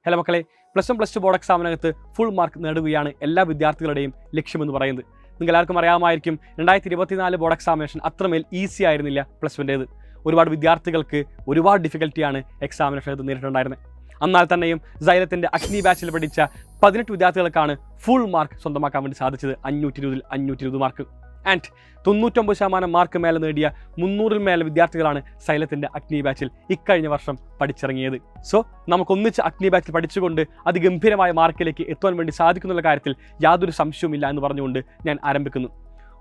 Hello മക്കളെ, plus 1 plus 2 board എക്സാമിനകത്ത് full mark നേടുകയാണ് എല്ലാ വിദ്യാർത്ഥികളുടെയും ലക്ഷ്യമെന്ന് പറയുന്നത്. നിങ്ങൾക്ക് എല്ലാവർക്കും അറിയാമായിരിക്കും 2024 ബോർഡ് എക്സാമിനേഷൻ അത്രമേൽ ഈസി ആയിരുന്നില്ല പ്ലസ് 1-ൻ്റേത്. ഒരുപാട് വിദ്യാർത്ഥികൾക്ക് ഒരുപാട് ഡിഫിക്കൽറ്റിയാണ് എക്സാമിനേഷനകത്ത് നേരിട്ടുണ്ടായിരുന്നത്. എന്നാൽ തന്നെയും സൈലത്തിൻ്റെ അഗ്നി ബാച്ചിൽ പഠിച്ച 18 വിദ്യാർത്ഥികൾക്കാണ് ഫുൾ മാർക്ക് സ്വന്തമാക്കാൻ വേണ്ടി സാധിച്ചത്. 520-ൽ 520 മാർക്ക്. ആൻഡ് 99% മാർക്ക് മേലെ നേടിയ 300-ൽ മേലെ വിദ്യാർത്ഥികളാണ് സൈലത്തിൻ്റെ അഗ്നി ബാച്ചിൽ ഇക്കഴിഞ്ഞ വർഷം പഠിച്ചിറങ്ങിയത്. സോ നമുക്കൊന്നിച്ച് അഗ്നി ബാച്ചിൽ പഠിച്ചുകൊണ്ട് അതിഗംഭീരമായ മാർക്കിലേക്ക് എത്താൻ വേണ്ടി സാധിക്കുന്നുള്ള കാര്യത്തിൽ യാതൊരു സംശയവുമില്ല എന്ന് പറഞ്ഞുകൊണ്ട് ഞാൻ ആരംഭിക്കുന്നു.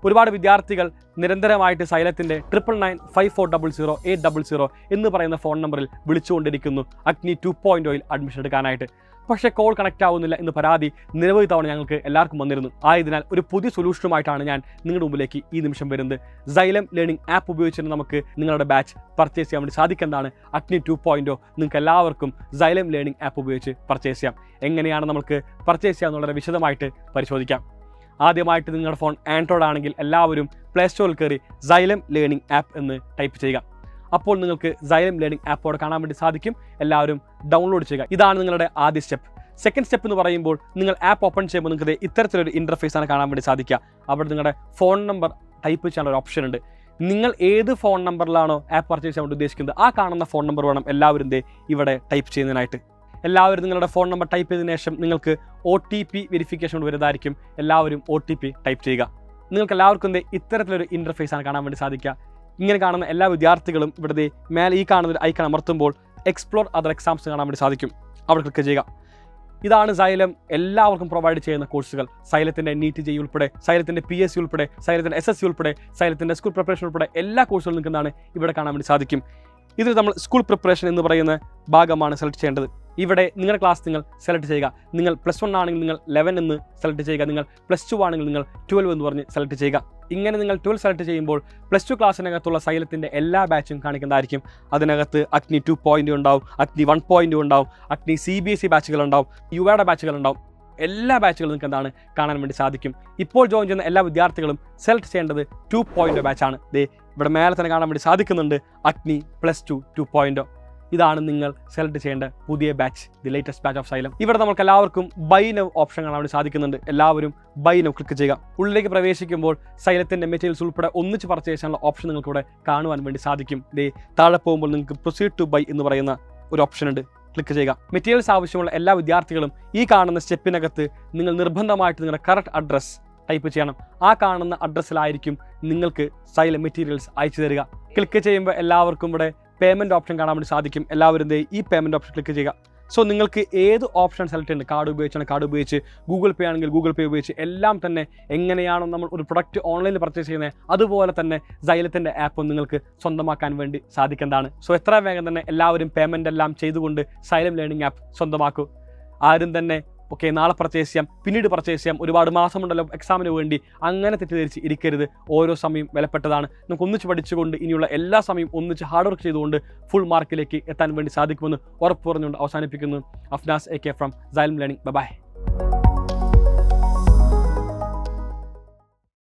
ഒരുപാട് വിദ്യാർത്ഥികൾ നിരന്തരമായിട്ട് സൈലത്തിൻ്റെ 9995400800 എന്ന് പറയുന്ന ഫോൺ നമ്പറിൽ വിളിച്ചുകൊണ്ടിരിക്കുന്നു അഗ്നി 2.0 അഡ്മിഷൻ എടുക്കാനായിട്ട്. പക്ഷേ കോൾ കണക്റ്റ് ആവുന്നില്ല എന്ന് പരാതി നിരവധി തവണ ഞങ്ങൾക്ക് എല്ലാവർക്കും വന്നിരുന്നു. ആയതിനാൽ ഒരു പുതിയ സൊല്യൂഷനുമായിട്ടാണ് ഞാൻ നിങ്ങളുടെ മുമ്പിലേക്ക് ഈ നിമിഷം വരുന്നത്. സൈലം ലേണിംഗ് ആപ്പ് ഉപയോഗിച്ചിട്ട് നമുക്ക് നിങ്ങളുടെ ബാച്ച് പർച്ചേസ് ചെയ്യാൻ വേണ്ടി സാധിക്കുന്നതാണ് അഗ്നി 2.0. നിങ്ങൾക്ക് എല്ലാവർക്കും സൈലം ലേണിംഗ് ആപ്പ് ഉപയോഗിച്ച് പർച്ചേസ് ചെയ്യാം. എങ്ങനെയാണ് നമുക്ക് പർച്ചേസ് ചെയ്യാമെന്നുള്ളത് വിശദമായിട്ട് പരിശോധിക്കാം. ആദ്യമായിട്ട് നിങ്ങളുടെ ഫോൺ ആൻഡ്രോയിഡ് ആണെങ്കിൽ എല്ലാവരും പ്ലേ സ്റ്റോറിൽ കയറി സൈലം ലേണിംഗ് ആപ്പ് എന്ന് ടൈപ്പ് ചെയ്യുക. അപ്പോൾ നിങ്ങൾക്ക് സൈലം ലേണിംഗ് ആപ്പോടെ കാണാൻ വേണ്ടി സാധിക്കും. എല്ലാവരും ഡൗൺലോഡ് ചെയ്യുക. ഇതാണ് നിങ്ങളുടെ ആദ്യ സ്റ്റെപ്പ്. സെക്കൻഡ് സ്റ്റെപ്പ് എന്ന് പറയുമ്പോൾ നിങ്ങൾ ആപ്പ് ഓപ്പൺ ചെയ്യുമ്പോൾ നിങ്ങൾക്ക് ഇത്തരത്തിലൊരു ഇൻ്റർഫേസാണ് കാണാൻ വേണ്ടി സാധിക്കുക. അവിടെ നിങ്ങളുടെ ഫോൺ നമ്പർ ടൈപ്പ് ചെയ്യാനുള്ള ഒരു ഓപ്ഷൻ ഉണ്ട്. നിങ്ങൾ ഏത് ഫോൺ നമ്പറിലാണോ ആപ്പ് പർച്ചേസ് ചെയ്യാൻ വേണ്ടി ഉദ്ദേശിക്കുന്നത് ആ കാണുന്ന ഫോൺ നമ്പർ വേണം എല്ലാവരും ഇവിടെ ടൈപ്പ് ചെയ്യുന്നതിനായിട്ട്. എല്ലാവരും നിങ്ങളുടെ ഫോൺ നമ്പർ ടൈപ്പ് ചെയ്തതിനു ശേഷം നിങ്ങൾക്ക് OTP വെരിഫിക്കേഷൻ വരുന്നതായിരിക്കും. എല്ലാവരും OTP ടൈപ്പ് ചെയ്യുക. നിങ്ങൾക്ക് എല്ലാവർക്കും ഇത്തരത്തിലൊരു ഇൻ്റർഫേസാണ് കാണാൻ വേണ്ടി സാധിക്കുക. ഇങ്ങനെ കാണുന്ന എല്ലാ വിദ്യാർത്ഥികളും ഇവിടെ മേലെ ഈ കാണുന്ന ഒരു ഐക്കൺ അമർത്തുമ്പോൾ എക്സ്പ്ലോർ അതർ എക്സാംസ് കാണാൻ വേണ്ടി സാധിക്കും. അവിടെ ക്ലിക്ക് ചെയ്യുക. ഇതാണ് സൈലം എല്ലാവർക്കും പ്രൊവൈഡ് ചെയ്യുന്ന കോഴ്സുകൾ. സൈലത്തിൻ്റെ NEET JEE ഉൾപ്പെടെ, സൈലത്തിൻ്റെ PSC ഉൾപ്പെടെ, സൈലത്തിൻ്റെ SSC ഉൾപ്പെടെ, സൈലത്തിൻ്റെ സ്കൂൾ പ്രിപ്പറേഷൻ ഉൾപ്പെടെ എല്ലാ കോഴ്സുകളും നിൽക്കുന്നതാണ് ഇവിടെ കാണാൻ വേണ്ടി സാധിക്കും. ഇതിൽ നമ്മൾ സ്കൂൾ പ്രിപ്പറേഷൻ എന്ന് പറയുന്ന ഭാഗമാണ് സെലക്ട് ചെയ്യേണ്ടത്. ഇവിടെ നിങ്ങളുടെ ക്ലാസ് നിങ്ങൾ സെലക്ട് ചെയ്യുക. നിങ്ങൾ പ്ലസ് 1 ആണെങ്കിൽ നിങ്ങൾ 11 എന്ന് സെലക്ട് ചെയ്യുക. നിങ്ങൾ പ്ലസ് 2 ആണെങ്കിൽ നിങ്ങൾ 12 എന്ന് പറഞ്ഞ് സെലക്ട് ചെയ്യുക. ഇങ്ങനെ നിങ്ങൾ 12 സെലക്ട് ചെയ്യുമ്പോൾ പ്ലസ് 2 ക്ലാസ്സിനകത്തുള്ള സൈലത്തിൻ്റെ എല്ലാ ബാച്ചും കാണിക്കുന്നതായിരിക്കും. അതിനകത്ത് അഗ്നി 2.0 ഉണ്ടാവും, അഗ്നി 1.0 ഉണ്ടാവും, അഗ്നി CBSE ബാച്ചുകളുണ്ടാവും, യുവയുടെ ബാച്ചുകളുണ്ടാവും. എല്ലാ ബാച്ചുകളും നിങ്ങൾക്ക് എന്താണ് കാണാൻ വേണ്ടി സാധിക്കും. ഇപ്പോൾ ജോയിൻ ചെയ്യുന്ന എല്ലാ വിദ്യാർത്ഥികളും സെലക്ട് ചെയ്യേണ്ടത് 2.0 ബാച്ചാണ്. ഇവിടെ മേലെ തന്നെ കാണാൻ വേണ്ടി സാധിക്കുന്നുണ്ട് അഗ്നി +2 2.0. ഇതാണ് നിങ്ങൾ സെലക്ട് ചെയ്യേണ്ട പുതിയ batch, the latest batch of xylem. ഇവിടെ നമുക്ക് എല്ലാവർക്കും ബൈ നൗ ഓപ്ഷൻ കാണാൻ വേണ്ടി സാധിക്കുന്നുണ്ട്. എല്ലാവരും ബൈ നൗ ക്ലിക്ക് ചെയ്യുക. ഉള്ളിലേക്ക് പ്രവേശിക്കുമ്പോൾ സൈലത്തിൻ്റെ മെറ്റീരിയൽസ് ഉൾപ്പെടെ ഒന്നിച്ച് പർച്ചേസ് ചെയ്യാനുള്ള ഓപ്ഷൻ നിങ്ങൾക്ക് ഇവിടെ കാണുവാൻ വേണ്ടി സാധിക്കും. താഴെ പോകുമ്പോൾ നിങ്ങൾക്ക് പ്രൊസീഡ് ടു ബൈ എന്ന് പറയുന്ന ഒരു ഓപ്ഷൻ ഉണ്ട്. ക്ലിക്ക് ചെയ്യുക. മെറ്റീരിയൽസ് ആവശ്യമുള്ള എല്ലാ വിദ്യാർത്ഥികളും ഈ കാണുന്ന സ്റ്റെപ്പിനകത്ത് നിങ്ങൾ നിർബന്ധമായിട്ട് നിങ്ങളുടെ കറക്റ്റ് അഡ്രസ്സ് ടൈപ്പ് ചെയ്യണം. ആ കാണുന്ന അഡ്രസ്സിലായിരിക്കും നിങ്ങൾക്ക് സൈലം മെറ്റീരിയൽസ് അയച്ചു തരിക. ക്ലിക്ക് ചെയ്യുമ്പോൾ എല്ലാവർക്കും ഇവിടെ പേയ്മെൻറ്റ് ഓപ്ഷൻ കാണാൻ വേണ്ടി സാധിക്കും. എല്ലാവരും ഈ പേയ്മെൻറ്റ് ഓപ്ഷൻ ക്ലിക്ക് ചെയ്യുക. സോ നിങ്ങൾക്ക് ഏത് ഓപ്ഷൻ സെലക്ട് ചെയ്യുന്നുണ്ട്, കാർഡ് ഉപയോഗിച്ചാണ് കാർഡ് ഉപയോഗിച്ച്, ഗൂഗിൾ പേ ആണെങ്കിൽ ഗൂഗിൾ പേ ഉപയോഗിച്ച്, എല്ലാം തന്നെ എങ്ങനെയാണോ നമ്മൾ ഒരു പ്രൊഡക്റ്റ് ഓൺലൈനിൽ പർച്ചേസ് ചെയ്യുന്നത് അതുപോലെ തന്നെ സൈലത്തിൻ്റെ ആപ്പ് നിങ്ങൾക്ക് സ്വന്തമാക്കാൻ വേണ്ടി സാധിക്കുന്നതാണ്. സോ എത്ര വേഗം തന്നെ എല്ലാവരും പേയ്മെൻ്റ് എല്ലാം ചെയ്തുകൊണ്ട് സൈലം ലേണിംഗ് ആപ്പ് സ്വന്തമാക്കൂ. ആരും തന്നെ നാളെ പർച്ചേസ് ചെയ്യാം, പിന്നീട് പർച്ചേസ് ചെയ്യാം, ഒരുപാട് മാസമുണ്ടല്ലോ എക്സാമിന് വേണ്ടി, അങ്ങനെ തെറ്റിദ്ധരിച്ച് ഇരിക്കരുത്. ഓരോ സമയം വിലപ്പെട്ടതാണ്. നമുക്ക് ഒന്നിച്ച് പഠിച്ചുകൊണ്ട് ഇനിയുള്ള എല്ലാ സമയം ഒന്നിച്ച് ഹാർഡ് വർക്ക് ചെയ്തുകൊണ്ട് ഫുൾ മാർക്കിലേക്ക് എത്താൻ വേണ്ടി സാധിക്കുമെന്ന് ഉറപ്പ് പറഞ്ഞുകൊണ്ട് അവസാനിപ്പിക്കുന്നു. Afnas AK from Xylem learning. By.